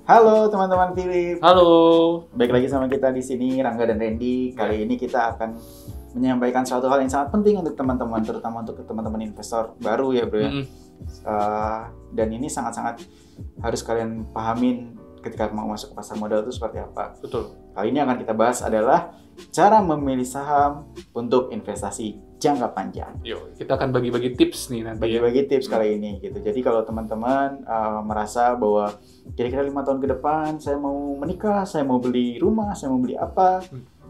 Halo teman-teman Philip. Halo. Baik lagi sama kita di sini Rangga dan Randy. Kali ini kita akan menyampaikan suatu hal yang sangat penting untuk teman-teman, terutama untuk teman-teman investor baru ya, Bro ya. Dan ini sangat-sangat harus kalian pahamin ketika mau masuk ke pasar modal itu seperti apa. Betul. Kali ini akan kita bahas adalah cara memilih saham untuk investasi jangka panjang. Yuk, kita akan bagi-bagi tips nih nanti. Bagi-bagi tips kali ini gitu. Jadi kalau teman-teman merasa bahwa kira-kira 5 tahun ke depan saya mau menikah, saya mau beli rumah, saya mau beli apa,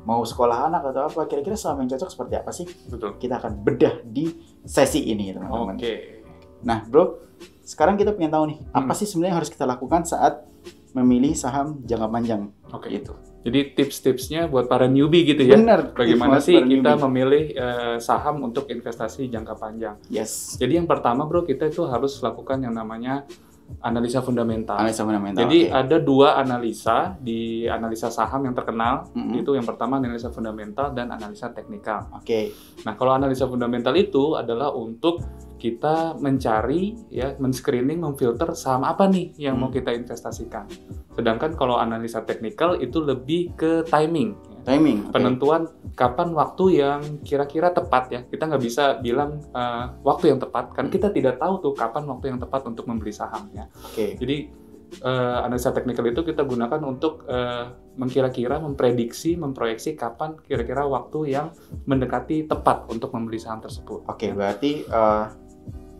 mau sekolah anak atau apa, kira-kira saham yang cocok seperti apa sih? Betul. Kita akan bedah di sesi ini teman-teman. Oke. Nah bro, sekarang kita pengen tahu nih, apa sih sebenarnya yang harus kita lakukan saat memilih saham jangka panjang? Oke. Gitu. Jadi tips-tipsnya buat para newbie gitu ya. Benar. Bagaimana sih kita newbie memilih saham untuk investasi jangka panjang? Yes. Jadi yang pertama bro, kita itu harus lakukan yang namanya analisa fundamental. Analisa fundamental. Jadi ada dua analisa di analisa saham yang terkenal. Itu yang pertama analisa fundamental dan analisa teknikal. Oke. Nah, kalau analisa fundamental itu adalah untuk kita mencari, ya, men-screening, memfilter saham apa nih yang mau kita investasikan. Sedangkan kalau analisa teknikal itu lebih ke timing. Timing. Penentuan kapan waktu yang kira-kira tepat ya. Kita nggak bisa bilang waktu yang tepat, kan kita tidak tahu tuh kapan waktu yang tepat untuk membeli saham ya. Oke. Jadi analisa teknikal itu kita gunakan untuk mengkira-kira, memprediksi, memproyeksi kapan kira-kira waktu yang mendekati tepat untuk membeli saham tersebut. Oke, berarti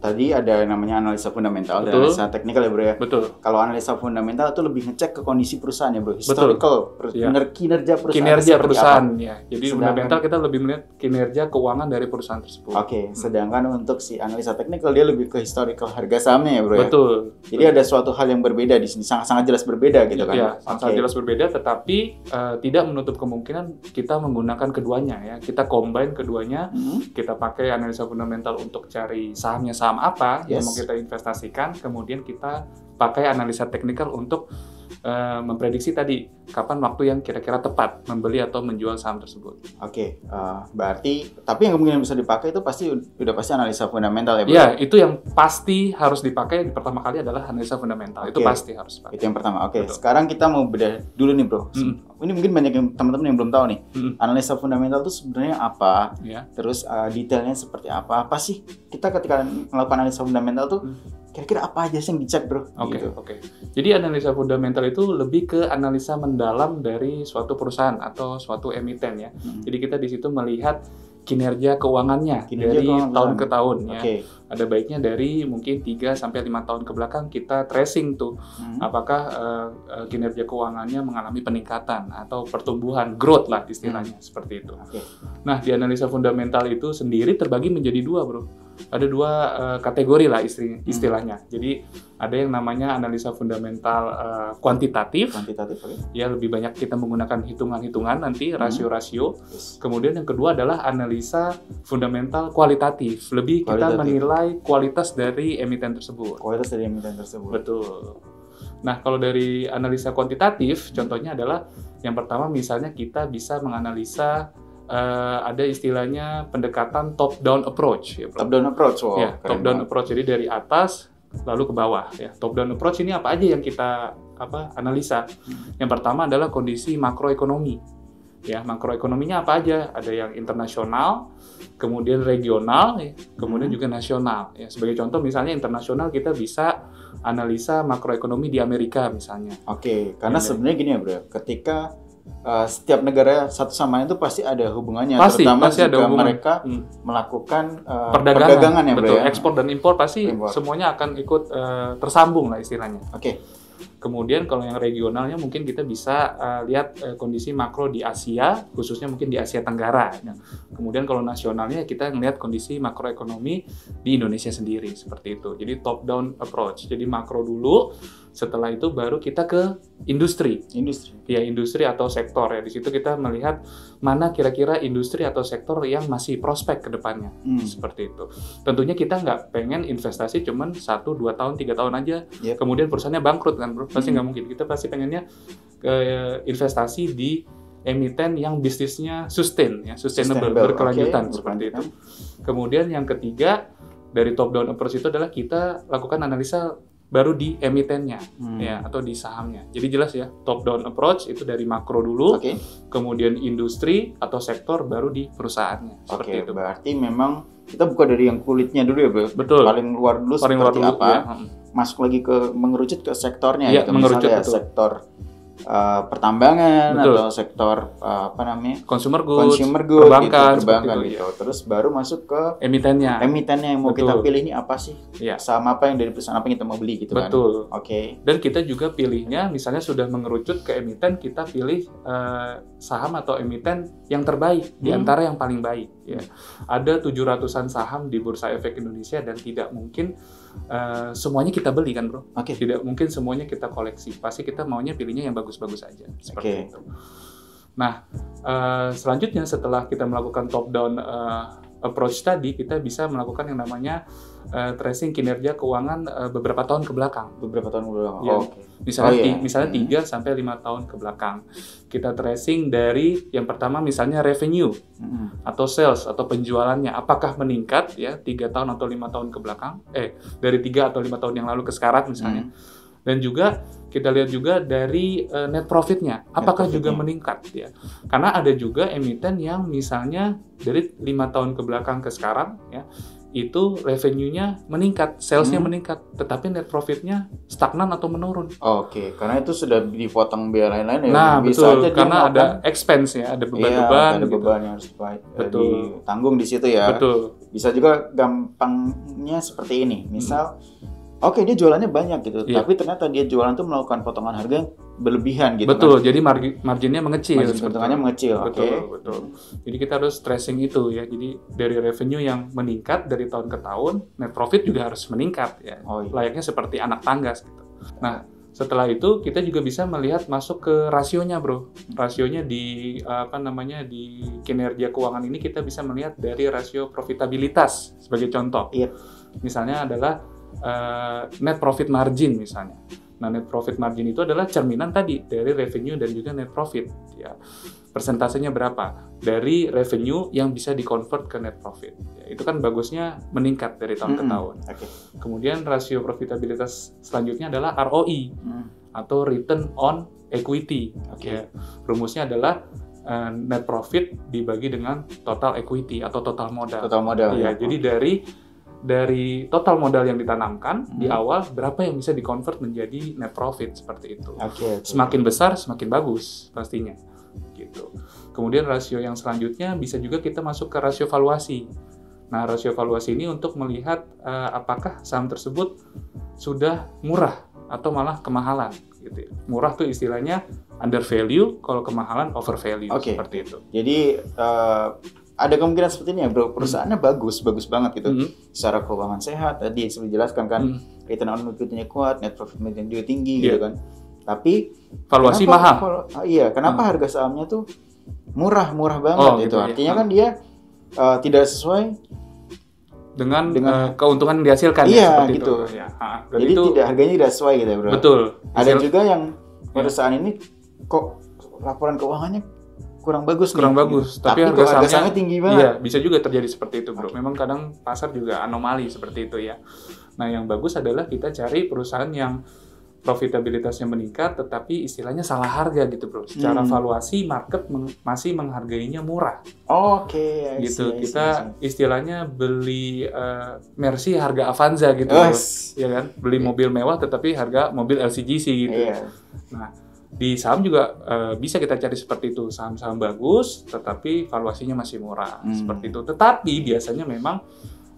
tadi ada yang namanya analisa fundamental dan Betul. analisa teknikal ya bro ya. Betul. Kalau analisa fundamental itu lebih ngecek ke kondisi perusahaan ya bro, historical, Ya. kinerja perusahaan. Kinerja seperti perusahaan apa. ya. Jadi Sedangkan- fundamental kita lebih melihat kinerja keuangan dari perusahaan tersebut. Oke, sedangkan untuk si analisa teknikal dia lebih ke historical harga sahamnya ya bro ya. Betul. Jadi ada suatu hal yang berbeda di sini, sangat-sangat jelas berbeda gitu kan. Ya, sangat Oke. jelas berbeda, tetapi tidak menutup kemungkinan kita menggunakan keduanya ya. Kita combine keduanya, kita pakai analisa fundamental untuk cari sahamnya saham apa yang Yes. mau kita investasikan, kemudian kita pakai analisa teknikal untuk memprediksi tadi kapan waktu yang kira-kira tepat membeli atau menjual saham tersebut. Oke, berarti tapi yang kemungkinan bisa dipakai itu pasti udah pasti analisa fundamental ya bro. Ya, itu yang pasti harus dipakai pertama kali adalah analisa fundamental. Itu Oke. pasti harus dipakai. Itu yang pertama. Oke, Betul. sekarang kita mau bedah dulu nih bro. Ini mungkin banyak yang teman-teman yang belum tahu nih. Analisa fundamental itu sebenarnya apa? Ya. Terus detailnya seperti apa? Apa sih kita ketika melakukan analisa fundamental tuh kira-kira apa aja sih yang dicek bro? Oke, Gitu. oke. Jadi analisa fundamental itu lebih ke analisa mendalam dari suatu perusahaan atau suatu emiten ya. Jadi kita di situ melihat kinerja keuangannya Kinerja dari keuangan tahun perusahaan. ke tahun ya. Oke. Ada baiknya dari mungkin 3 sampai 5 tahun ke belakang kita tracing tuh apakah kinerja keuangannya mengalami peningkatan atau pertumbuhan, growth lah istilahnya seperti itu. Oke. Nah, di analisa fundamental itu sendiri terbagi menjadi dua, bro. Ada dua kategori lah istilahnya. Jadi ada yang namanya analisa fundamental kuantitatif. Kuantitatif, oke. Ya, lebih banyak kita menggunakan hitungan-hitungan nanti, rasio-rasio. Yes. Kemudian yang kedua adalah analisa fundamental kualitatif. Lebih kita Kualitatif. menilai kualitas dari emiten tersebut. Kualitas dari emiten tersebut. Betul. Nah, kalau dari analisa kuantitatif, contohnya adalah yang pertama misalnya kita bisa menganalisa ada istilahnya pendekatan top-down approach. Ya, bro. Top down approach, wow. Ya, keren top-down banget. approach, jadi dari atas lalu ke bawah. Ya, top-down approach ini apa aja yang kita analisa? Yang pertama adalah kondisi makroekonomi. Ya, makroekonominya apa aja? Ada yang internasional, kemudian regional, ya, kemudian juga nasional. Ya, sebagai contoh misalnya internasional kita bisa analisa makroekonomi di Amerika misalnya. Oke, karena Ya, sebenarnya gini ya bro, ketika setiap negara satu sama lain itu pasti ada hubungannya, Pasti terutama ada jika hubungan. mereka melakukan Perdagangan ya bro betul, ya. ekspor dan impor pasti Impor. semuanya akan ikut tersambung lah istilahnya. Oke. Kemudian kalau yang regionalnya mungkin kita bisa lihat kondisi makro di Asia, khususnya mungkin di Asia Tenggara. Nah, kemudian kalau nasionalnya kita melihat kondisi makroekonomi di Indonesia sendiri seperti itu. Jadi top down approach. Jadi makro dulu, setelah itu baru kita ke industri. Industri. Ya, industri atau sektor ya. Di situ kita melihat mana kira-kira industri atau sektor yang masih prospek ke depannya. Seperti itu. Tentunya kita nggak pengen investasi cuman 1, 2 tahun, 3 tahun aja. Yep. Kemudian perusahaannya bangkrut kan, bro. Pasti nggak mungkin. Kita pasti pengennya investasi di emiten yang bisnisnya sustainable, berkelanjutan Oke, seperti itu. berkelanjutan. Kemudian yang ketiga dari top down approach itu adalah kita lakukan analisa baru di emitennya ya atau di sahamnya. Jadi jelas ya, top down approach itu dari makro dulu, kemudian industri atau sektor, baru di perusahaannya. Seperti itu. Berarti memang kita buka dari yang kulitnya dulu ya, Bro. Betul. Paling luar dulu paling seperti luar dulu, apa? Ya. Masuk lagi ke mengerucut ke sektornya Ya, gitu. mengerucut, Misalnya betul. sektor pertambangan Betul. atau sektor Consumer goods, perbankan itu, gitu. Terus baru masuk ke emitennya yang mau Betul. kita pilih ini apa sih? Ya. Saham apa yang dari perusahaan apa yang kita mau beli gitu Betul. kan. Oke. Dan kita juga pilihnya, misalnya sudah mengerucut ke emiten, kita pilih saham atau emiten yang terbaik di antara yang paling baik. Ya. Ada 700-an saham di Bursa Efek Indonesia dan tidak mungkin semuanya kita beli kan, Bro. Tidak mungkin semuanya kita koleksi. Pasti kita maunya pilihnya yang bagus-bagus aja. Seperti itu. Nah, selanjutnya setelah kita melakukan top down approach tadi, kita bisa melakukan yang namanya tracing kinerja keuangan beberapa tahun ke belakang. Ya. Misalnya 3 sampai 5 tahun ke belakang. Kita tracing dari yang pertama misalnya revenue atau sales atau penjualannya apakah meningkat ya 3 tahun atau 5 tahun ke belakang. Dari 3 atau 5 tahun yang lalu ke sekarang misalnya. Dan juga kita lihat juga dari net profitnya, apakah juga meningkat ya? Karena ada juga emiten yang misalnya dari 5 tahun ke belakang ke sekarang ya, itu revenue-nya meningkat, sales-nya meningkat, tetapi net profit-nya stagnan atau menurun. Karena itu sudah dipotong biaya lain-lain ya. Nah, bisa betul, aja karena ada expense ya, ada beban-beban. Ada beban yang harus ditanggung di situ ya. Betul. Bisa juga gampangnya seperti ini, misal dia jualannya banyak gitu, tapi ternyata dia jualan tuh melakukan potongan harga yang berlebihan gitu. Betul, jadi marginnya mengecil. Margin keuntungannya mengecil, Betul. Jadi kita harus tracing itu ya. Jadi dari revenue yang meningkat dari tahun ke tahun, net profit juga harus meningkat ya. Layaknya seperti anak tangga gitu. Nah, setelah itu kita juga bisa melihat masuk ke rasionya, Bro. Rasionya di di kinerja keuangan ini kita bisa melihat dari rasio profitabilitas sebagai contoh. Misalnya adalah net profit margin misalnya. Nah, net profit margin itu adalah cerminan tadi dari revenue dan juga net profit ya. Persentasenya berapa dari revenue yang bisa di-convert ke net profit. Ya, itu kan bagusnya meningkat dari tahun ke tahun. Kemudian rasio profitabilitas selanjutnya adalah ROE atau return on equity. Ya, rumusnya adalah net profit dibagi dengan total equity atau total modal. Ya, jadi dari total modal yang ditanamkan di awal, berapa yang bisa di-convert menjadi net profit seperti itu. Semakin besar, semakin bagus pastinya. Gitu. Kemudian rasio yang selanjutnya bisa juga kita masuk ke rasio valuasi. Nah, rasio valuasi ini untuk melihat apakah saham tersebut sudah murah atau malah kemahalan. Gitu. Murah tuh istilahnya under value, kalau kemahalan over value seperti itu. Jadi ada kemungkinan seperti ini ya, Bro. Perusahaannya bagus banget gitu. Secara keuangan sehat, tadi sudah dijelaskan kan, return on equity-nya kuat, net profit margin juga tinggi gitu kan. Tapi valuasi mahal. Kenapa harga sahamnya tuh murah banget gitu. Artinya kan dia tidak sesuai dengan keuntungan yang dihasilkan seperti gitu. Itu. Ya. Jadi harganya tidak sesuai gitu ya, Bro. Betul. Ada juga yang perusahaan ini kok laporan keuangannya kurang bagus, tapi harga sahamnya tinggi banget. Iya, bisa juga terjadi seperti itu, Bro. Memang kadang pasar juga anomali seperti itu ya. Nah, yang bagus adalah kita cari perusahaan yang profitabilitasnya meningkat, tetapi istilahnya salah harga gitu, Bro. Secara valuasi market masih menghargainya murah. Gitu. Kita istilahnya beli Mercy harga Avanza gitu, Bro. Ya kan? Beli mobil mewah tetapi harga mobil LCGC gitu. Nah, di saham juga bisa kita cari seperti itu, saham-saham bagus tetapi valuasinya masih murah seperti itu. Tetapi biasanya memang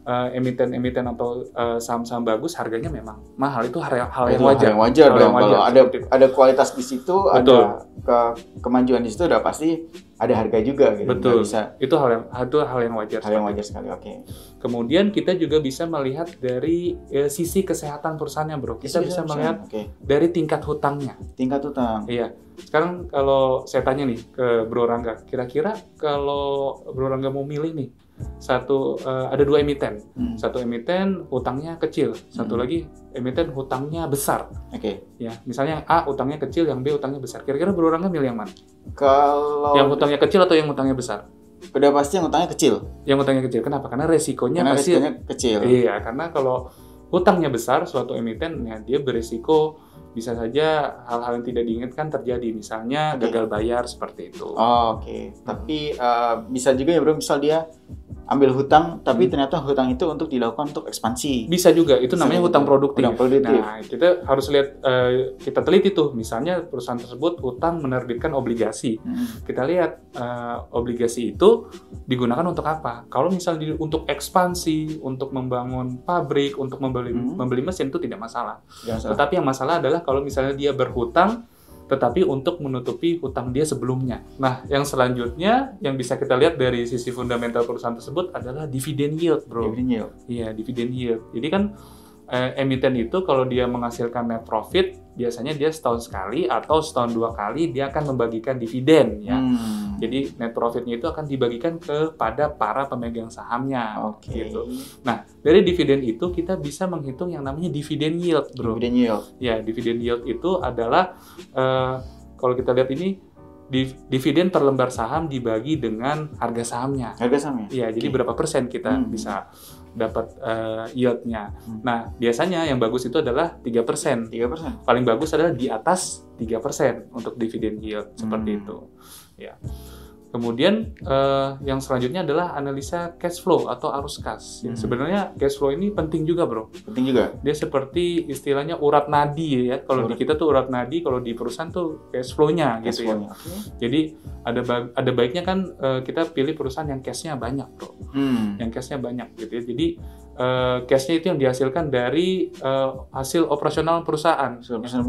emiten-emiten atau saham-saham bagus harganya memang mahal, itu hal yang wajar. Kalau ada kualitas di situ, ada kemajuan di situ, udah pasti ada harga juga gitu. Betul. Itu hal yang wajar. Hal yang wajar sekali. Kemudian kita juga bisa melihat dari sisi kesehatan perusahaannya, Bro. Kita bisa melihat dari tingkat hutangnya. Tingkat hutang. Iya. Sekarang kalau saya tanya nih ke Bro Rangga, kira-kira kalau Bro Rangga mau milih nih, ada 2 emiten. Satu emiten hutangnya kecil, satu lagi emiten hutangnya besar. Ya, misalnya yang A hutangnya kecil, yang B hutangnya besar. Kira-kira Bro Rangga milih yang mana? Kalau yang hutangnya kecil atau yang hutangnya besar? Udah pasti yang hutangnya kecil. Yang hutangnya kecil. Kenapa? Karena resikonya resikonya kecil. Iya, karena kalau hutangnya besar, suatu emiten, ya dia berisiko bisa saja hal-hal yang tidak diinginkan terjadi, misalnya gagal bayar seperti itu. Oke. Tapi bisa juga ya bro, misal dia ambil hutang, tapi ternyata hutang itu untuk dilakukan untuk ekspansi. Bisa juga, itu namanya hutang produktif. Hutang produktif. Nah, kita harus lihat, kita teliti tuh, misalnya perusahaan tersebut hutang menerbitkan obligasi. Kita lihat obligasi itu digunakan untuk apa. Kalau misalnya untuk ekspansi, untuk membangun pabrik, untuk membeli mesin itu tidak masalah. Tetapi yang masalah adalah kalau misalnya dia berhutang, tetapi untuk menutupi hutang dia sebelumnya. Nah, yang selanjutnya yang bisa kita lihat dari sisi fundamental perusahaan tersebut adalah dividend yield, bro. Dividend yield. Iya, dividend yield. Jadi kan emiten itu kalau dia menghasilkan net profit, biasanya dia setahun sekali atau setahun 2 kali dia akan membagikan dividen, ya. Jadi net profitnya itu akan dibagikan kepada para pemegang sahamnya. Gitu. Nah, dari dividen itu kita bisa menghitung yang namanya dividen yield, bro. Dividen yield. Ya, dividen yield itu adalah kalau kita lihat ini dividen per lembar saham dibagi dengan harga sahamnya. Harga sahamnya? Iya, jadi berapa persen kita bisa dapat yield-nya. Nah, biasanya yang bagus itu adalah 3%. 3%? Paling bagus adalah di atas 3% untuk dividen yield, seperti itu. Ya. Kemudian yang selanjutnya adalah analisa cash flow atau arus kas. Ya, sebenarnya cash flow ini penting juga, bro. Penting juga. Dia seperti istilahnya urat nadi, ya. Kalau di kita tuh urat nadi, kalau di perusahaan tuh cash flow-nya gitu ya. Jadi ada baiknya kan kita pilih perusahaan yang cash-nya banyak, bro. Yang cash-nya banyak gitu ya. Jadi cash-nya itu yang dihasilkan dari hasil operasional perusahaan.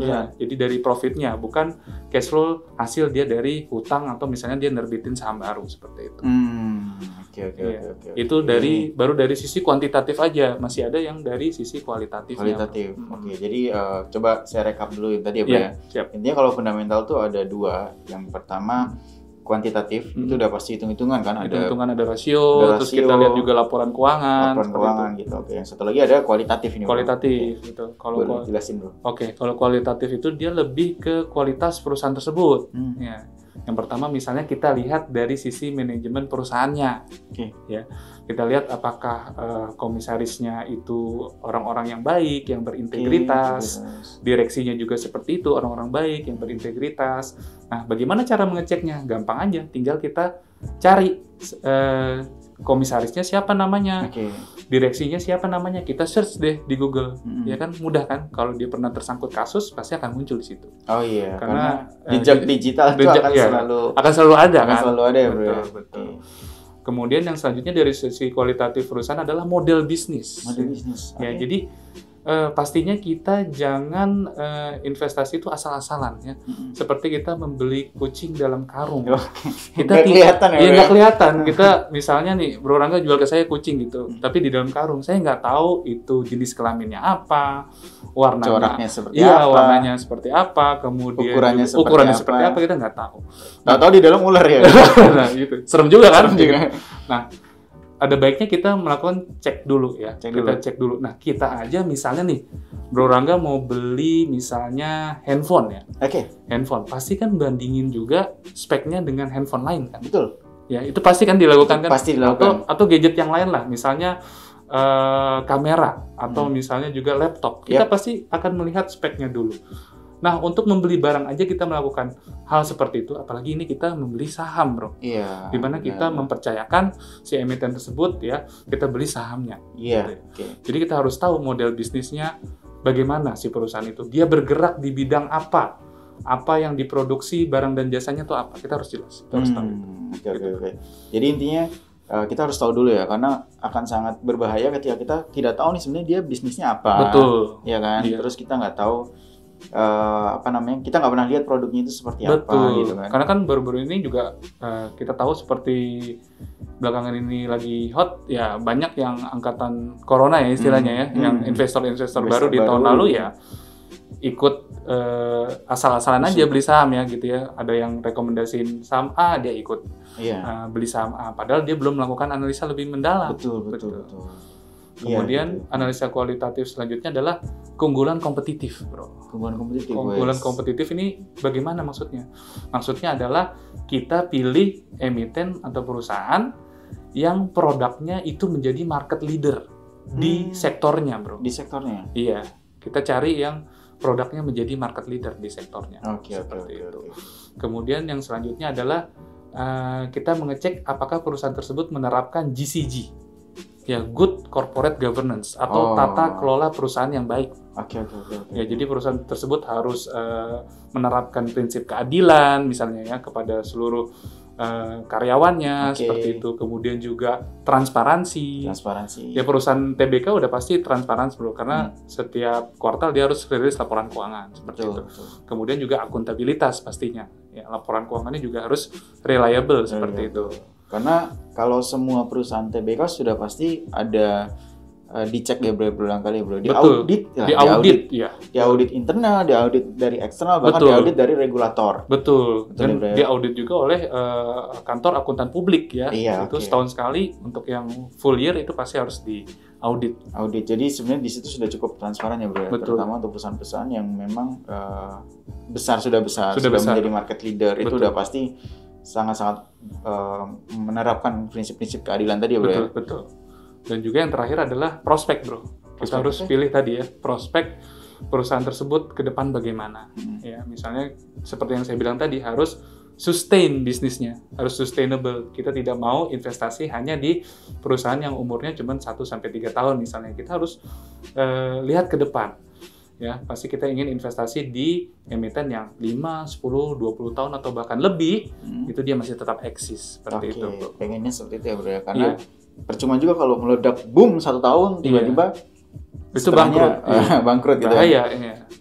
Ya, jadi dari profitnya, bukan cash flow hasil dia dari hutang atau misalnya dia nerbitin saham baru seperti itu. Oke. Itu baru dari sisi kuantitatif aja, masih ada yang dari sisi kualitatifnya. Oke, jadi coba saya rekap dulu tadi ya, Bro. Siap. Intinya kalau fundamental tuh ada 2. Yang pertama kuantitatif, itu udah pasti hitung-hitungan kan, ada rasio, terus kita lihat juga laporan keuangan gitu. Oke, yang satu lagi ada kualitatif ini. Kualitatif gitu. Kalau jelasin dulu. Oke, kalau kualitatif itu dia lebih ke kualitas perusahaan tersebut. Ya. Yang pertama misalnya kita lihat dari sisi manajemen perusahaannya. Ya. Kita lihat apakah komisarisnya itu orang-orang yang baik, yang berintegritas, direksinya juga seperti itu, orang-orang baik yang berintegritas. Nah, bagaimana cara mengeceknya? Gampang aja, tinggal kita cari komisarisnya siapa namanya, direksinya siapa namanya, kita search deh di Google, ya kan, mudah kan? Kalau dia pernah tersangkut kasus, pasti akan muncul di situ. Oh iya, karena jejak digital itu akan selalu ada kan? Selalu ada ya, bro. Betul. Kemudian yang selanjutnya dari sisi kualitatif perusahaan adalah model bisnis. Ya, jadi pastinya kita jangan investasi itu asal-asalan ya. Seperti kita membeli kucing dalam karung. Kita nggak kelihatan ya. Nggak kelihatan. Kita misalnya nih, Bro Rangga jual ke saya kucing gitu, tapi di dalam karung saya nggak tahu itu jenis kelaminnya apa, warnanya seperti apa, kemudian ukurannya seperti apa, kita nggak tahu. Tahu di dalam ular ya. Nah, gitu. Serem juga kan? Nah, ada baiknya kita melakukan cek dulu ya. Cek dulu. Nah, kita aja misalnya nih, Bro Rangga mau beli misalnya handphone ya. Handphone. Pasti kan bandingin juga speknya dengan handphone lain kan. Betul. Ya, itu pasti kan dilakukan kan. Pasti dilakukan. Atau gadget yang lain lah, misalnya kamera atau misalnya juga laptop. Kita pasti akan melihat speknya dulu. Nah, untuk membeli barang aja kita melakukan hal seperti itu, apalagi ini kita membeli saham, bro. Iya. Dimana kita mempercayakan si emiten tersebut ya, kita beli sahamnya. Iya. Jadi kita harus tahu model bisnisnya bagaimana si perusahaan itu. Dia bergerak di bidang apa? Apa yang diproduksi barang dan jasanya itu apa? Kita harus jelas. Kita harus tahu. Oke. Jadi intinya kita harus tahu dulu ya, karena akan sangat berbahaya ketika kita tidak tahu nih sebenarnya dia bisnisnya apa. Betul. Ya kan. Iya. Terus kita nggak tahu kita nggak pernah lihat produknya itu seperti apa gitu kan. Karena kan baru-baru ini juga kita tahu seperti belakangan ini lagi hot ya, banyak yang angkatan corona ya istilahnya ya, yang investor baru di tahun lalu ya ikut asal-asalan aja beli saham ya gitu ya. Ada yang rekomendasiin saham A, dia ikut beli saham A, padahal dia belum melakukan analisa lebih mendalam. Betul. Kemudian analisa kualitatif selanjutnya adalah keunggulan kompetitif, bro. Keunggulan kompetitif ini bagaimana maksudnya? Maksudnya adalah kita pilih emiten atau perusahaan yang produknya itu menjadi market leader. di sektornya, bro. Di sektornya? Iya, kita cari yang produknya menjadi market leader di sektornya. Seperti itu. Kemudian yang selanjutnya adalah kita mengecek apakah perusahaan tersebut menerapkan GCG, ya Good Corporate Governance atau tata kelola perusahaan yang baik. Ya, jadi perusahaan tersebut harus menerapkan prinsip keadilan misalnya ya kepada seluruh karyawannya seperti itu. Kemudian juga transparansi. Ya, perusahaan TBK udah pasti transparansi, bro, karena setiap kuartal dia harus rilis laporan keuangan seperti itu. Kemudian juga akuntabilitas pastinya. Ya, laporan keuangannya juga harus reliable seperti itu. Karena kalau semua perusahaan TBK sudah pasti ada dicek ya berulang kali, bro. Di audit internal, di audit dari eksternal, bahkan di audit dari regulator. Dan di audit juga oleh kantor akuntan publik ya. Itu setahun sekali untuk yang full year itu pasti harus di audit. Jadi sebenarnya di situ sudah cukup transparan ya, bro. Terutama untuk perusahaan-perusahaan yang memang sudah besar menjadi market leader. Itu udah pasti sangat-sangat menerapkan prinsip-prinsip keadilan tadi ya, bro. Betul. Dan juga yang terakhir adalah prospek, bro. Kita harus pilih tadi ya, prospek perusahaan tersebut ke depan bagaimana. Ya, misalnya seperti yang saya bilang tadi, harus sustain bisnisnya, harus sustainable. Kita tidak mau investasi hanya di perusahaan yang umurnya cuma 1-3 tahun misalnya. Kita harus lihat ke depan. Ya, pasti kita ingin investasi di emiten yang 5, 10, 20 tahun atau bahkan lebih, itu dia masih tetap eksis seperti itu, bro. Pengennya seperti itu ya, bro ya. Karena percuma juga kalau meledak boom 1 tahun tiba-tiba itu bangkrut gitu. Bahaya.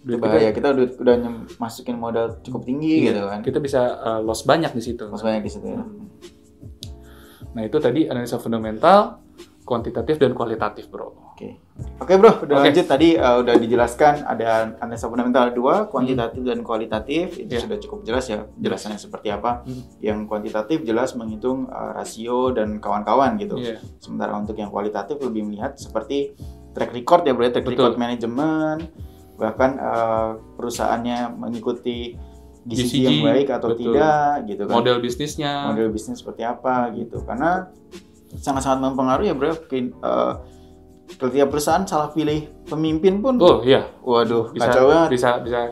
Itu bahaya. Kita udah masukin modal cukup tinggi gitu kan. Kita bisa loss banyak di situ. Ya. Nah, itu tadi analisa fundamental, kuantitatif dan kualitatif, bro. Oke, bro, udah lanjut tadi udah dijelaskan ada analisa fundamental 2, kuantitatif dan kualitatif. Itu sudah cukup jelas ya jelasannya seperti apa. Yang kuantitatif jelas menghitung rasio dan kawan-kawan gitu. Sementara untuk yang kualitatif lebih melihat seperti track record ya, bro, track record manajemen, bahkan perusahaannya mengikuti GCG yang baik atau tidak gitu kan. Model bisnis seperti apa gitu. Karena sangat-sangat mempengaruhi ya, bro. Ketika perusahaan salah pilih pemimpin pun, waduh, kacau banget.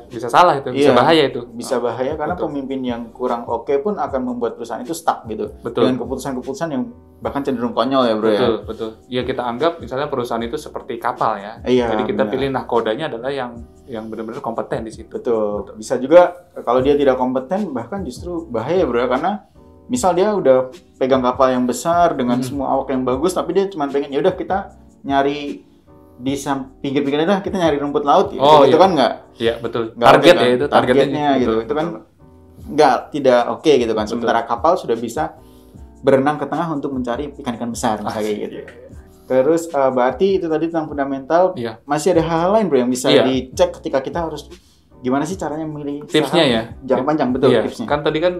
Bisa salah itu, bisa bahaya itu. Bisa bahaya karena pemimpin yang kurang oke pun akan membuat perusahaan itu stuck gitu. Dengan keputusan-keputusan yang bahkan cenderung konyol ya, bro. Betul. Ya, kita anggap misalnya perusahaan itu seperti kapal ya. Jadi kita pilih nahkodanya adalah yang benar-benar kompeten di situ. Betul. Bisa juga kalau dia tidak kompeten bahkan justru bahaya, bro, karena misal dia udah pegang kapal yang besar dengan semua awak yang bagus, tapi dia cuma pengen ya udah kita nyari di pinggir-pinggirnya kita nyari rumput laut gitu. Itu kan nggak? Iya, betul. Target ya itu targetnya gitu. Itu kan tidak oke gitu kan. Sementara kapal sudah bisa berenang ke tengah untuk mencari ikan-ikan besar misalnya gitu. Terus berarti itu tadi tentang fundamental. Masih ada hal lain, bro, yang bisa dicek ketika kita harus gimana sih caranya memilih tipsnya ya? Jangka panjang, betul, tipsnya. Kan tadi kan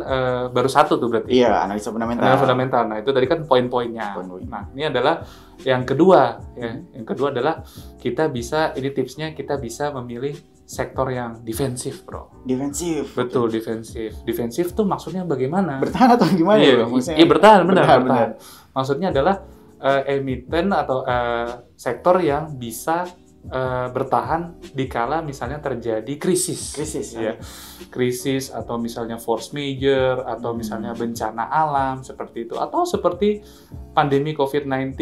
baru satu tuh berarti. Analisa fundamental. Nah, itu tadi kan poin-poinnya. Nah, ini adalah yang kedua ya. Yang kedua adalah tipsnya kita bisa memilih sektor yang defensif, bro. Defensif. Betul, defensif. Defensif tuh maksudnya bagaimana? Bertahan atau gimana ya, bro? Iya, bertahan, benar. Maksudnya adalah emiten atau sektor yang bisa bertahan dikala misalnya terjadi krisis ya. Krisis atau misalnya force major atau misalnya bencana alam seperti itu, atau seperti pandemi COVID-19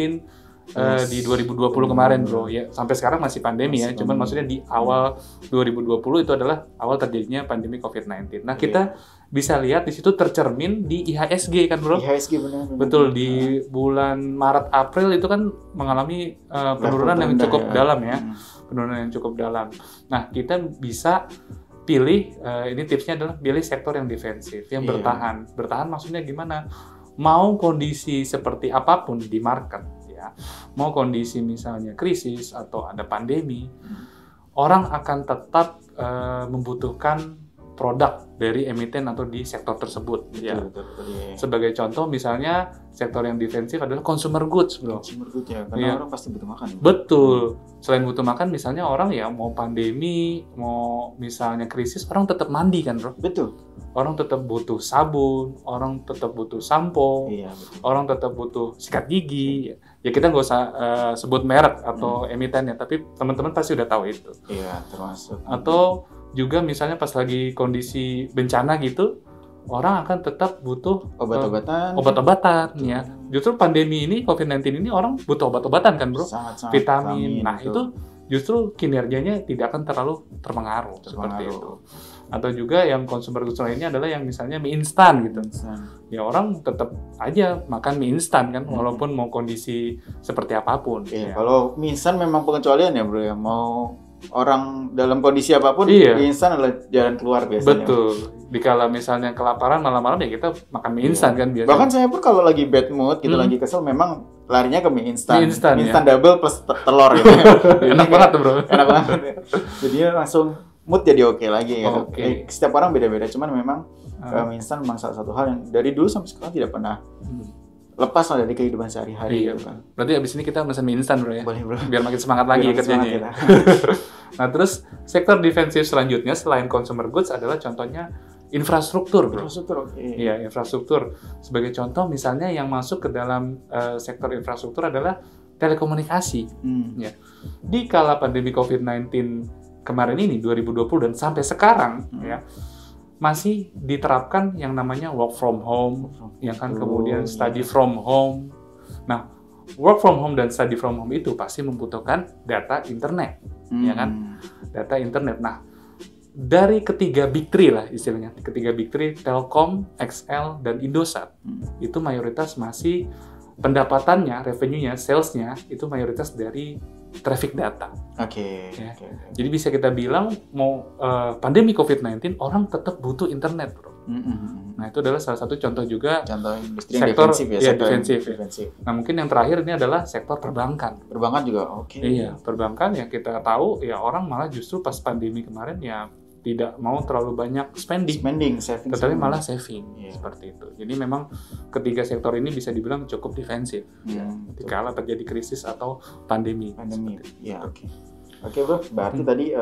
di 2020 kemarin, bro ya. Sampai sekarang masih pandemi ya, cuman maksudnya di awal 2020 itu adalah awal terjadinya pandemi COVID-19. Nah, kita bisa lihat di situ tercermin di IHSG kan, bro. IHSG benar. Betul, di bulan Maret April itu kan mengalami penurunan yang cukup dalam ya. Penurunan yang cukup dalam. Nah, kita bisa pilih ini tipsnya adalah pilih sektor yang defensif, yang bertahan. Bertahan maksudnya gimana? Mau kondisi seperti apapun di market ya. Mau kondisi misalnya krisis atau ada pandemi, orang akan tetap membutuhkan produk dari emiten atau di sektor tersebut. Betul. Sebagai contoh misalnya sektor yang defensif adalah consumer goods, bro. Consumer goods ya, karena orang pasti butuh makan. Betul. Selain butuh makan, misalnya orang ya mau pandemi, mau misalnya krisis, orang tetap mandi kan, bro. Betul. Orang tetap butuh sabun, orang tetap butuh sampo, orang tetap butuh sikat gigi. Ya kita nggak usah sebut merek atau emitennya, tapi teman-teman pasti udah tahu itu. Iya, termasuk. Atau juga misalnya pas lagi kondisi bencana gitu, orang akan tetap butuh obat-obatan ya. Justru pandemi ini, COVID-19 ini orang butuh obat-obatan kan bro, sangat vitamin. Nah itu justru kinerjanya tidak akan terlalu terpengaruh. Seperti itu. Atau juga yang consumer goods lainnya adalah yang misalnya mie instan gitu. Ya orang tetap aja makan mie instan kan, walaupun mau kondisi seperti apapun. Iya, kalau mie instan memang pengecualian ya bro ya, mau orang dalam kondisi apapun, mie instan adalah jalan keluar biasanya. Betul. Dikala misalnya kelaparan malam-malam ya kita makan mie instan kan biasanya. Bahkan saya pun kalau lagi bad mood gitu, lagi kesel, memang larinya ke mie instan. Mie instan double plus telur gitu. Enak banget tuh bro. Enak banget. Jadinya langsung mood jadi oke lagi gitu. Setiap orang beda-beda, cuman memang mie instan memang salah satu hal yang dari dulu sampai sekarang tidak pernah lepas lah dari kehidupan sehari-hari. Iya, gitu kan. Berarti abis ini kita pesan mie instan bro ya? Boleh bro. Biar makin semangat lagi kerjanya. Nah terus sektor defensif selanjutnya selain consumer goods adalah contohnya infrastruktur bro. Infrastruktur, oke. Iya, infrastruktur. Sebagai contoh misalnya yang masuk ke dalam sektor infrastruktur adalah telekomunikasi. Ya. Di kala pandemi COVID-19 kemarin ini 2020 dan sampai sekarang ya masih diterapkan yang namanya work from home, yang kan kemudian study from home. Nah, work from home dan study from home itu pasti membutuhkan data internet, ya kan? Data internet. Nah, dari ketiga big three lah istilahnya, ketiga big three, Telkom, XL, dan Indosat, itu mayoritas masih pendapatannya, revenue-nya, sales-nya itu mayoritas dari traffic data. Oke. Jadi bisa kita bilang mau pandemi COVID-19 orang tetap butuh internet, bro. Nah itu adalah salah satu contoh juga. Contoh industri sektor defensif ya. Iya, defensif. Nah mungkin yang terakhir ini adalah sektor perbankan. Perbankan juga, oke. Iya, perbankan yang kita tahu ya orang malah justru pas pandemi kemarin ya tidak mau terlalu banyak spending, tetapi malah saving, seperti itu. Jadi memang ketiga sektor ini bisa dibilang cukup defensif, ketika terjadi krisis atau pandemi. Ya, oke bro. Berarti tadi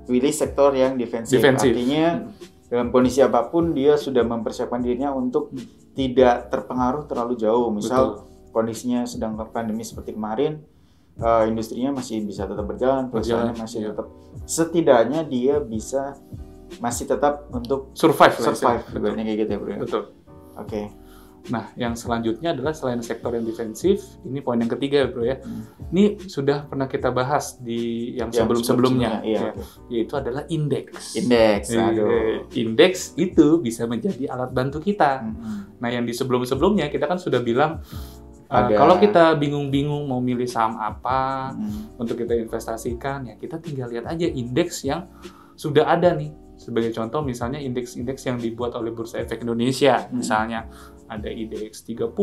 pilih sektor yang defensif. Artinya dalam kondisi apapun dia sudah mempersiapkan dirinya untuk tidak terpengaruh terlalu jauh. Misal kondisinya sedang pandemi seperti kemarin, industrinya masih bisa tetap berjalan, perusahaannya masih tetap, setidaknya dia bisa masih tetap untuk survive, kayak gitu ya bro. Betul. Oke. Nah, yang selanjutnya adalah selain sektor yang defensif, ini poin yang ketiga bro ya. Ini sudah pernah kita bahas di yang sebelum-sebelumnya, yaitu adalah indeks. Indeks itu bisa menjadi alat bantu kita. Nah, yang di sebelum-sebelumnya kita kan sudah bilang kalau kita bingung-bingung mau milih saham apa untuk kita investasikan, ya kita tinggal lihat aja indeks yang sudah ada nih. Sebagai contoh misalnya indeks-indeks yang dibuat oleh Bursa Efek Indonesia, misalnya ada IDX 30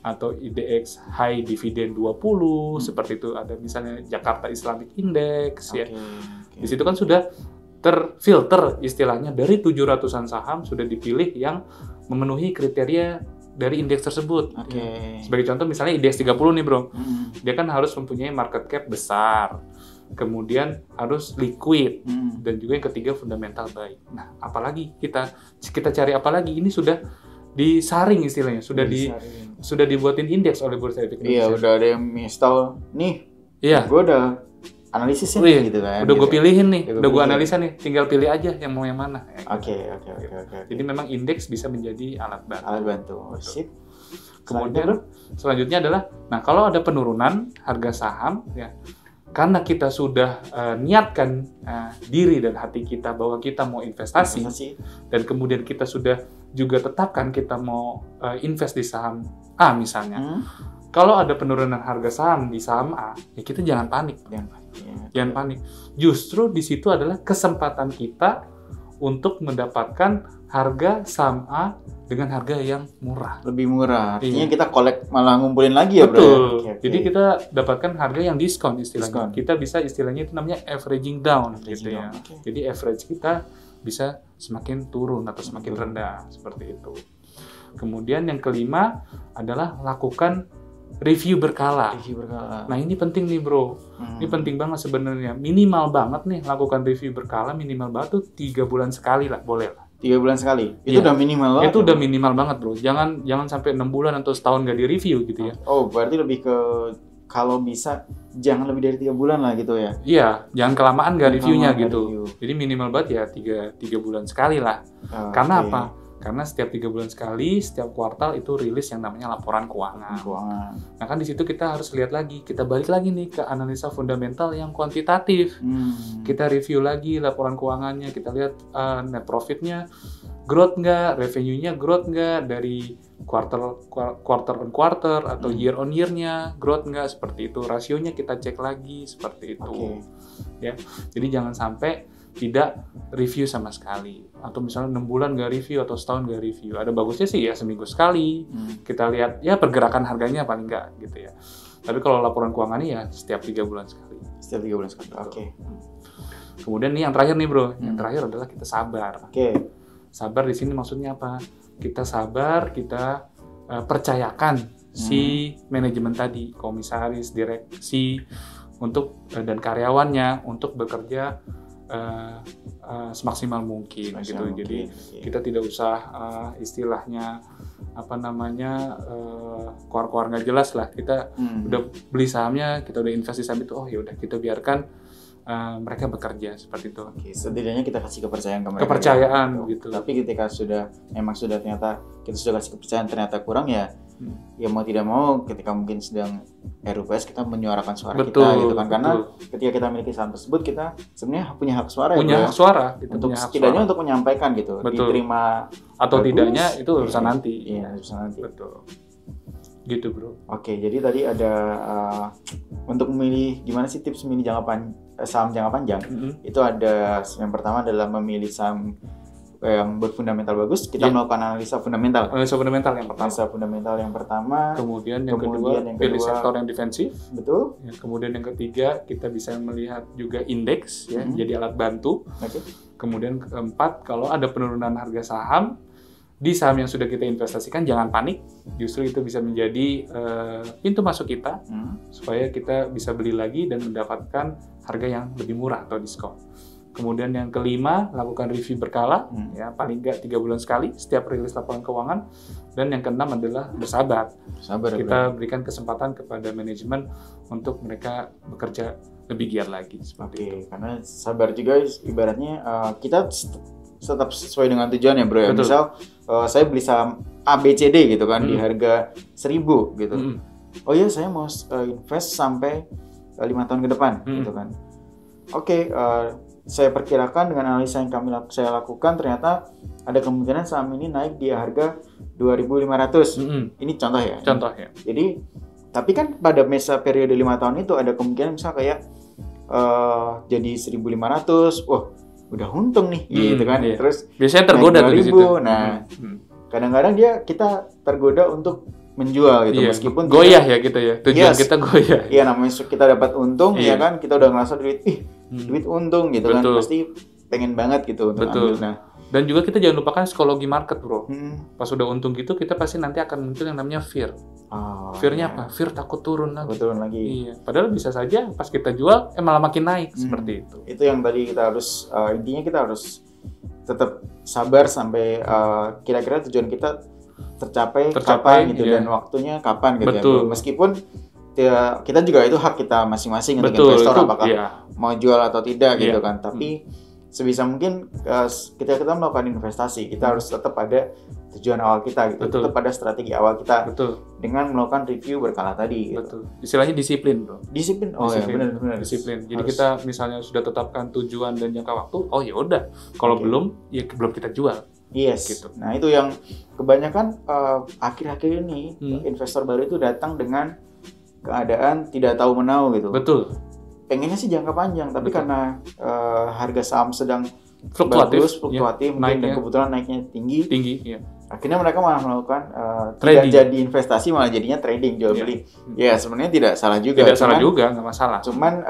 atau IDX High Dividend 20, seperti itu. Ada misalnya Jakarta Islamic Index ya. Di situ kan sudah terfilter istilahnya dari 700-an saham sudah dipilih yang memenuhi kriteria dari indeks tersebut. Sebagai contoh misalnya IDX 30 nih bro, dia kan harus mempunyai market cap besar, kemudian harus liquid, dan juga yang ketiga fundamental baik. Nah, apalagi kita cari apalagi, ini sudah disaring istilahnya, sudah dibuatin indeks oleh Bursa Efek Indonesia. Iya, udah ada yang install nih. Iya. Gue udah analisisnya gitu kan. Udah gue pilihin nih, udah gue analisa nih, tinggal pilih aja yang mau yang mana. Oke. Jadi memang indeks bisa menjadi alat bantu. Alat bantu. Sip. Kemudian selanjutnya adalah, nah kalau ada penurunan harga saham ya, karena kita sudah niatkan diri dan hati kita bahwa kita mau investasi, dan kemudian kita sudah juga tetapkan kita mau invest di saham A misalnya. Kalau ada penurunan harga saham di saham A, ya kita jangan panik. Jangan panik. Justru di situ adalah kesempatan kita untuk mendapatkan harga saham A dengan harga yang murah. Lebih murah. Artinya kita malah ngumpulin lagi ya, bro. Betul. Jadi kita dapatkan harga yang diskon istilahnya. Kita bisa istilahnya itu namanya averaging down gitu ya. Jadi average kita bisa semakin turun atau semakin rendah seperti itu. Kemudian yang kelima adalah lakukan review berkala. Nah ini penting nih bro. Ini penting banget sebenarnya. Minimal banget nih lakukan review berkala, minimal banget tuh 3 bulan sekali lah, boleh lah. 3 bulan sekali. Itu udah minimal banget. Itu udah minimal banget, Bro. Jangan sampai 6 bulan atau setahun nggak di-review gitu ya. Oh, berarti lebih ke kalau bisa jangan lebih dari 3 bulan lah gitu ya. Iya, jangan kelamaan nggak reviewnya gitu. Review. Jadi minimal banget ya 3 bulan sekali lah. Karena apa? Karena setiap 3 bulan sekali, setiap kuartal itu rilis yang namanya laporan keuangan. Nah kan di situ kita harus lihat lagi, kita balik lagi nih ke analisa fundamental yang kuantitatif. Kita review lagi laporan keuangannya, kita lihat net profitnya growth nggak, revenue-nya growth nggak dari quarter on quarter atau year on year-nya growth nggak, seperti itu. Rasionya kita cek lagi seperti itu. Ya, jadi jangan sampai tidak review sama sekali, atau misalnya 6 bulan nggak review atau setahun nggak review. Ada bagusnya sih ya seminggu sekali kita lihat ya pergerakan harganya paling nggak gitu ya. Tapi kalau laporan keuangannya ya setiap 3 bulan sekali. Setiap 3 bulan sekali. Oke. Kemudian nih yang terakhir nih Bro, yang terakhir adalah kita sabar. Sabar di sini maksudnya apa? Kita sabar, kita percayakan si manajemen tadi, komisaris, direksi untuk dan karyawannya untuk bekerja semaksimal mungkin gitu. Jadi kita tidak usah istilahnya apa namanya keluar-keluar nggak jelas lah. Kita udah beli sahamnya, kita udah investasi saham itu, oh ya udah kita biarkan mereka bekerja seperti itu. Setidaknya kita kasih kepercayaan ke mereka. Kepercayaan gitu. Tapi ketika memang sudah ternyata kita sudah kasih kepercayaan ternyata kurang ya, ya mau tidak mau ketika mungkin sedang RUPS kita menyuarakan suara kita gitu kan, karena ketika kita memiliki saham tersebut kita sebenarnya punya hak suara hak suara kita untuk setidaknya untuk menyampaikan gitu. Diterima atau tidaknya itu urusan nanti. Iya, urusan nanti. Betul. Gitu Bro. Oke, jadi tadi ada untuk memilih gimana sih tips memilih saham jangka panjang. Itu ada yang pertama adalah memilih saham yang berfundamental bagus. Kita melakukan analisa fundamental. Analisa fundamental yang pertama. Kemudian yang kedua pilih sektor yang defensif. Betul. Ya, kemudian yang ketiga kita bisa melihat juga indeks ya, jadi alat bantu. Kemudian keempat, kalau ada penurunan harga saham di saham yang sudah kita investasikan, jangan panik. Justru itu bisa menjadi pintu masuk kita supaya kita bisa beli lagi dan mendapatkan harga yang lebih murah atau diskon. Kemudian yang kelima, lakukan review berkala, ya paling nggak 3 bulan sekali setiap rilis laporan keuangan. Dan yang keenam adalah bersabar. Kita berikan kesempatan kepada manajemen untuk mereka bekerja lebih giat lagi. Seperti itu. Karena sabar juga ibaratnya kita tetap sesuai dengan tujuan ya Bro ya. Misal saya beli saham ABCD gitu kan di harga 1.000 gitu. Oh iya, saya mau invest sampai 5 tahun ke depan gitu kan. Saya perkirakan dengan analisa yang saya lakukan ternyata ada kemungkinan saham ini naik di harga 2.500. Ini contoh ya. Jadi tapi kan pada masa periode 5 tahun itu ada kemungkinan misal kayak jadi 1.500. Wah, udah untung nih gitu kan. Terus biasanya tergoda tuh di situ. Nah, kadang-kadang kita tergoda untuk menjual gitu meskipun goyah ya gitu ya. Tujuan kita goyah. Iya, namanya kita dapat untung ya kan, kita udah ngerasa duit untung gitu kan, pasti pengen banget gitu untuk ambil. Nah, dan juga kita jangan lupakan psikologi market Bro. Pas udah untung gitu kita pasti nanti akan muncul yang namanya fear. Fear-nya apa? Fear takut turun lagi. Iya. Padahal bisa saja pas kita jual malah makin naik seperti itu. Itu yang tadi kita harus intinya kita harus tetap sabar sampai kira-kira tujuan kita tercapai kapan gitu dan waktunya kapan gitu ya. Meskipun kita juga itu hak kita masing-masing untuk investor apakah mau jual atau tidak gitu kan. Tapi sebisa mungkin ketika kita melakukan investasi kita harus tetap ada tujuan awal kita gitu. Tetap ada strategi awal kita dengan melakukan review berkala tadi gitu. Istilahnya disiplin Bro. Disiplin. Ya, benar. Disiplin. Jadi kita misalnya sudah tetapkan tujuan dan jangka waktu, oh ya udah. Kalau belum kita jual. Gitu. Nah, itu yang kebanyakan akhir-akhir ini investor baru itu datang dengan keadaan tidak tahu menau gitu. Pengennya sih jangka panjang, tapi karena harga saham sedang fluktuatif mungkin dan kebetulan naiknya tinggi. Akhirnya mereka malah melakukan tidak jadi investasi, malah jadinya trading, jual beli. Ya sebenarnya tidak salah juga. Nggak masalah. Cuman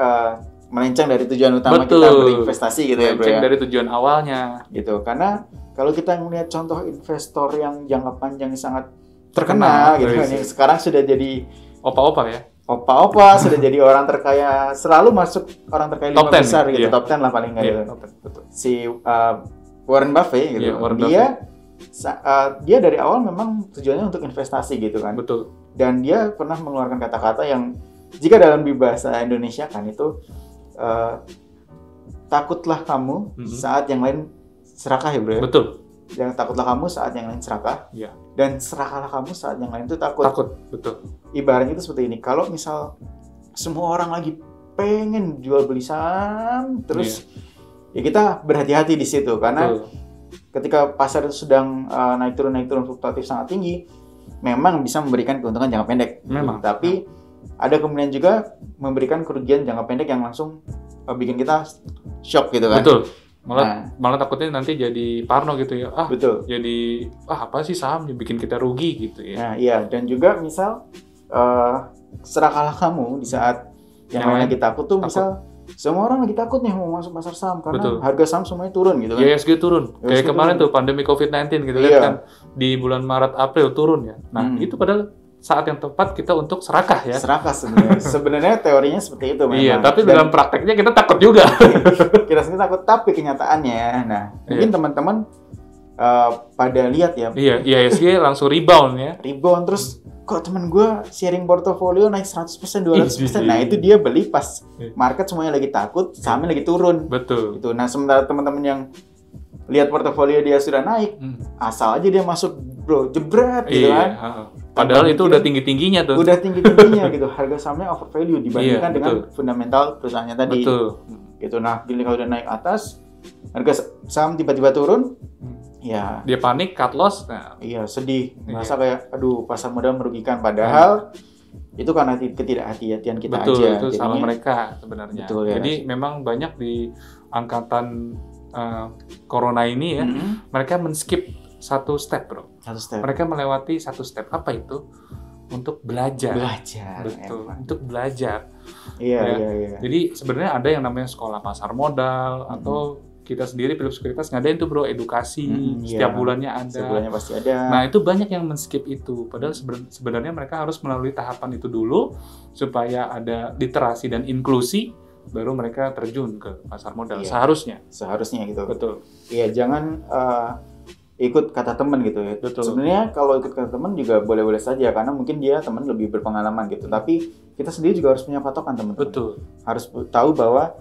melenceng dari tujuan utama kita berinvestasi gitu ya Bro. Melenceng dari tujuan awalnya. Gitu, karena kalau kita melihat contoh investor yang jangka panjang sangat terkenal gitu kan, yang sekarang sudah jadi opa-opa ya. Opa-opa sudah jadi orang terkaya, selalu masuk orang terkaya 5 besar gitu, top 10 lah paling nggak gitu. Si Warren Buffett gitu. Iya, Warren Dia dari awal memang tujuannya untuk investasi gitu kan. Betul. Dan dia pernah mengeluarkan kata-kata yang jika dalam bahasa Indonesia kan itu takutlah kamu saat yang lain serakah ya bro ya. Betul. Jangan takutlah kamu saat yang lain serakah. Iya. Dan serakahlah kamu saat yang lain itu takut. Betul. Ibaratnya itu seperti ini. Kalau misal semua orang lagi pengen jual beli saham, terus ya kita berhati-hati di situ karena ketika pasar itu sedang naik turun fluktuatif sangat tinggi, memang bisa memberikan keuntungan jangka pendek. Memang. Tapi ada kemudian juga memberikan kerugian jangka pendek yang langsung bikin kita shock gitu kan. Betul. Malah takutnya nanti jadi parno gitu ya. Betul. Jadi apa sih saham bikin kita rugi gitu ya. Nah, iya, dan juga misal serakahlah kamu di saat yang lain lagi takut tuh, misal semua orang lagi takut nih mau masuk pasar saham karena harga saham semuanya turun gitu kan. IHSG turun. Kayak kemarin tuh pandemi COVID-19 gitu kan di bulan Maret April turun ya. Nah, itu padahal saat yang tepat kita untuk serakah ya. Serakah sebenarnya. Sebenarnya teorinya seperti itu memang. Iya, tapi dalam prakteknya kita takut juga. Kita sendiri takut, tapi kenyataannya, nah mungkin teman-teman pada lihat ya. Iya, IHSG langsung rebound ya. Rebound terus kok temen gue sharing portofolio naik 100%, 200%. Nah itu dia beli pas market semuanya lagi takut, sahamnya lagi turun. Betul. Gitu. Nah sementara teman-teman yang lihat portofolio dia sudah naik, asal aja dia masuk bro, jebret gitu kan. Padahal itu udah tinggi-tingginya tuh. Udah tinggi-tingginya gitu. Harga sahamnya overvalue dibandingkan dengan fundamental perusahaannya tadi. Betul. Gitu. Nah, kalau udah naik atas, harga saham tiba-tiba turun, ya dia panik, cut loss. Nah, iya, sedih. Merasa kayak aduh, pasar modal merugikan, padahal itu karena ketidakhati-hatian kita betul, aja. Betul, itu salah mereka sebenarnya. Betul, ya. Jadi memang banyak di angkatan corona ini ya, mereka men-skip satu step, bro. Mereka melewati satu step. Apa itu? Untuk belajar. Betul. Untuk belajar. Iya. Jadi sebenarnya ada yang namanya sekolah pasar modal atau kita sendiri Philips Sekuritas ngadain tuh bro edukasi setiap bulannya ada. Setiap bulannya pasti ada. Nah itu banyak yang men-skip itu. Padahal sebenarnya mereka harus melalui tahapan itu dulu supaya ada literasi dan inklusi, baru mereka terjun ke pasar modal. Seharusnya gitu. Betul. Iya, jangan ikut kata teman gitu ya. Betul. Sebenarnya kalau ikut kata teman juga boleh-boleh saja karena mungkin dia teman lebih berpengalaman gitu. Tapi kita sendiri juga harus punya patokan teman-teman. Betul. Harus tahu bahwa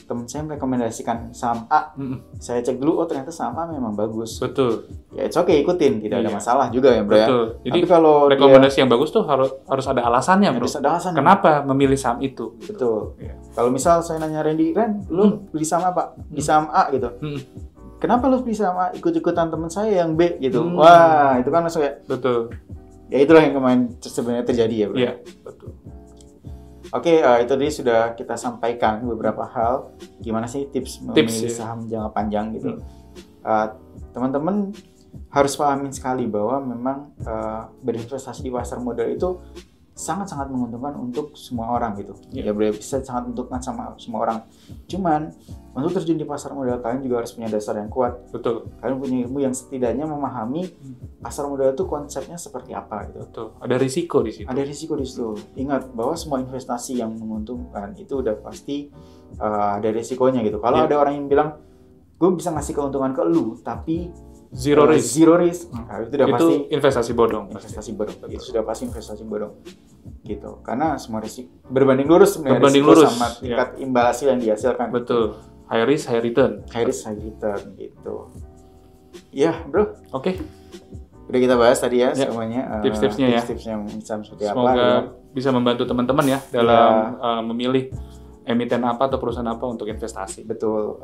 teman saya merekomendasikan saham A. Saya cek dulu, ternyata saham A memang bagus. Betul. Ya it's okay, ikutin, tidak ada masalah juga ya bro. Betul. Ya. Jadi tapi kalau rekomendasi yang bagus tuh harus ada alasannya bro. Harus ada alasannya. Kenapa memilih saham itu? Betul. Ya. Kalau misal saya nanya Randy, lu beli saham apa? Beli saham A gitu. Kenapa lu beli saham A? Ikut-ikutan teman saya yang B gitu. Wah, itu kan langsung ya. Betul. Ya itulah yang kemarin sebenarnya terjadi ya bro. Iya, betul. Oke, itu tadi sudah kita sampaikan beberapa hal. Gimana sih tips memilih saham jangka panjang gitu. Teman-teman harus pahamin sekali bahwa memang berinvestasi di pasar modal itu sangat-sangat menguntungkan untuk semua orang gitu. Ya bisa sangat menguntungkan sama semua orang. Cuman untuk terjun di pasar modal kalian juga harus punya dasar yang kuat. Betul. Kalian punya ilmu yang setidaknya memahami pasar modal itu konsepnya seperti apa gitu. Betul. Ada risiko di situ. Ada risiko di situ. Ingat bahwa semua investasi yang menguntungkan itu udah pasti ada risikonya gitu. Kalau ada orang yang bilang gue bisa ngasih keuntungan ke lu tapi zero risk. Nah, itu udah pasti investasi bodong. Itu sudah pasti investasi bodong. Gitu. Karena semua risiko berbanding lurus sebenarnya sama tingkat imbal hasil yang dihasilkan. Betul. High risk, high return. High risk, high return gitu. Ya, bro. Oke. Udah kita bahas tadi ya semuanya. Tips-tipsnya Tips-tipsnya seperti Semoga apa. Semoga bisa membantu teman-teman ya dalam memilih emiten apa atau perusahaan apa untuk investasi. Betul.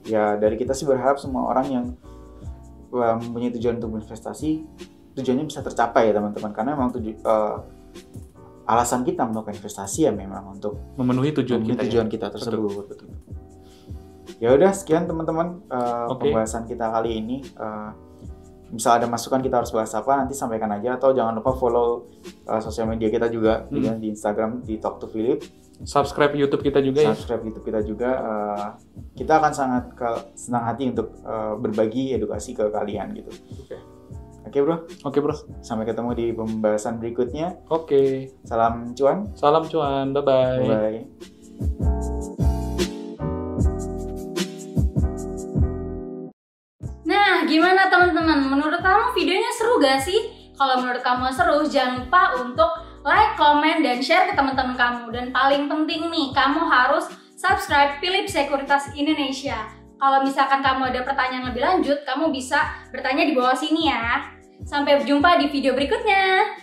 Ya dari kita sih berharap semua orang yang mempunyai tujuan untuk berinvestasi, tujuannya bisa tercapai ya teman-teman. Karena memang alasan kita melakukan investasi ya memang untuk memenuhi tujuan kita tersebut. Betul. Ya udah sekian teman-teman pembahasan kita kali ini. Misal ada masukan kita harus bahas apa, nanti sampaikan aja, atau jangan lupa follow sosial media kita juga di Instagram di Talk to Philip. Subscribe YouTube kita juga kita akan sangat senang hati untuk berbagi edukasi ke kalian gitu. Oke bro. Sampai ketemu di pembahasan berikutnya. Salam cuan. Bye. teman-teman, menurut kamu videonya seru gak sih? Kalau menurut kamu seru, jangan lupa untuk like, komen, dan share ke teman-teman kamu. Dan paling penting nih, kamu harus subscribe Philips Sekuritas Indonesia. Kalau misalkan kamu ada pertanyaan lebih lanjut, kamu bisa bertanya di bawah sini ya. Sampai jumpa di video berikutnya.